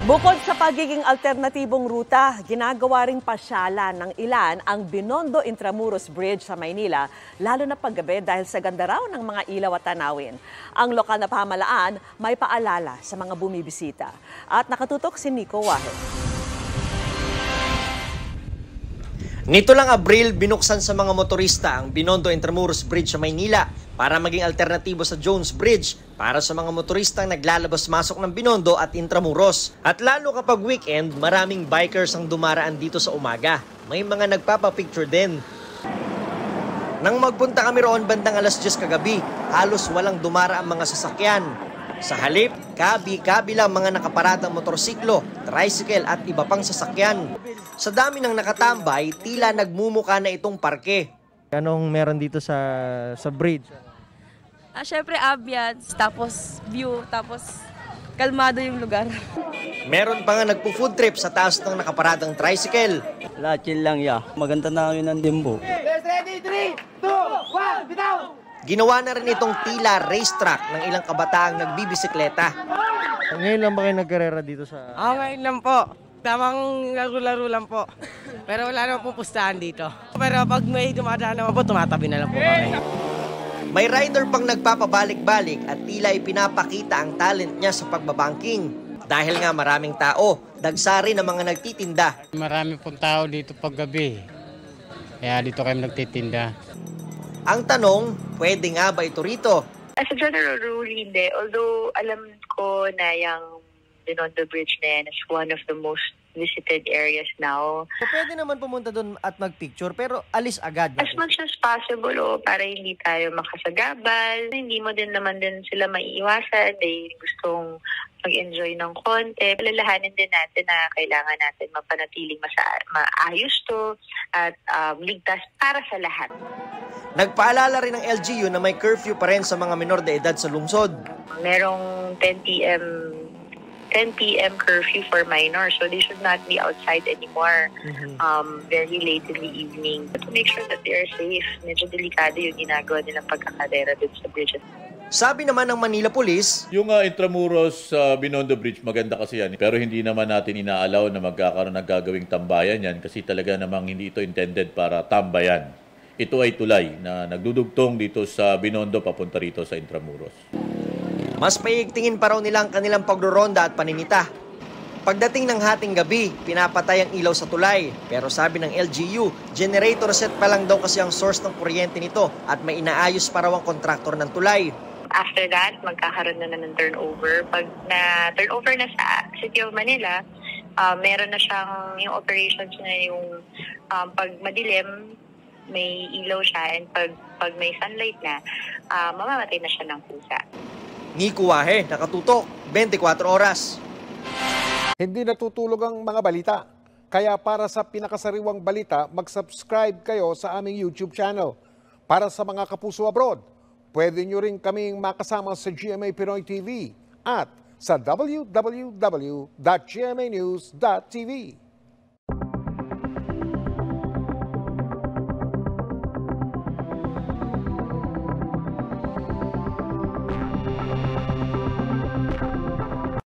Bukod sa pagiging alternatibong ruta, ginagawa ring pasyalan ng ilan ang Binondo Intramuros Bridge sa Maynila, lalo na paggabi dahil sa ganda raw ng mga ilaw at tanawin. Ang lokal na pamahalaan may paalala sa mga bumibisita. At nakatutok si Nico Wahed. Nito lang Abril, binuksan sa mga motorista ang Binondo Intramuros Bridge sa Maynila para maging alternatibo sa Jones Bridge para sa mga motoristang naglalabas-masok ng Binondo at Intramuros. At lalo kapag weekend, maraming bikers ang dumaraan dito sa umaga. May mga nagpapapicture din. Nang magpunta kami roon bandang alas 10 kagabi, halos walang dumaraang mga sasakyan. Sa halip, kabi-kabi lang mga nakaparadang motorsiklo, tricycle at iba pang sasakyan. Sa dami ng nakatambay, tila nagmumuka na itong parke. Anong meron dito sa bridge? Syempre ambience, tapos view, tapos kalmado yung lugar. Meron pa nga nagpo-food trip sa taas ng nakaparadang tricycle. Wala, chill lang ya. Maganda na yun ang dimbo. Ready, 3, 2, 1, bitaw! Ginawa na rin itong tila racetrack ng ilang kabataang nagbibisikleta. Ngayon lang ba kayo nagkarera dito sa... Ngayon lang po. Tamang laro-laro lang po. Pero wala naman po pustahan dito. Pero pag may dumadaan naman po, tumatabi na lang po kami. May rider pang nagpapabalik-balik at tila ipinapakita ang talent niya sa pagbabangking. Dahil nga maraming tao, dagsa rin ang mga nagtitinda. Marami pong tao dito paggabi. Kaya dito kami nagtitinda. Ang tanong, pwede nga ba ito rito? As a general rule, hindi. Although alam ko na yung Binondo Bridge na yan is one of the most visited areas now. So, pwede naman pumunta doon at magpicture pero alis agad. As much as possible, para hindi tayo makasagabal. Hindi mo din naman din sila maiiwasan. They gustong mag-enjoy ng konti. Palalahanin din natin na kailangan natin mapanatiling maayos to at ligtas para sa lahat. Nagpaalala rin ng LGU na may curfew pa rin sa mga menor de edad sa lungsod. Merong 10 p.m. curfew for minors, so they should not be outside anymore very late in the evening. To make sure that they are safe, medyo delikado yung ginagawa nilang pagkakadera dun sa bridges. Sabi naman ng Manila Police, yung Intramuros Binondo Bridge, maganda kasi yan. Pero hindi naman natin inaalaw na magkakaroon ng gagawing tambayan yan kasi talaga namang hindi ito intended para tambayan. Ito ay tulay na nagdudugtong dito sa Binondo papunta rito sa Intramuros. Mas paigtingin pa raw nila ang kanilang pagroronda at paninita. Pagdating ng hating gabi, pinapatay ang ilaw sa tulay. Pero sabi ng LGU, generator set pa lang daw kasi ang source ng kuryente nito at may inaayos pa raw ang kontraktor ng tulay. After that, magkakaroon na ng turnover. Pag na-turnover na sa City of Manila, meron na siyang yung operations na yung pag madilim, may ilaw siya, and pag may sunlight na, mamamatay na siya ng pusa. Nico Wahed, nakatutok, 24 oras. Hindi natutulog ang mga balita. Kaya para sa pinakasariwang balita, mag-subscribe kayo sa aming YouTube channel. Para sa mga kapuso abroad, pwede nyo rin kaming makasama sa GMA Pinoy TV at sa www.gmanews.tv.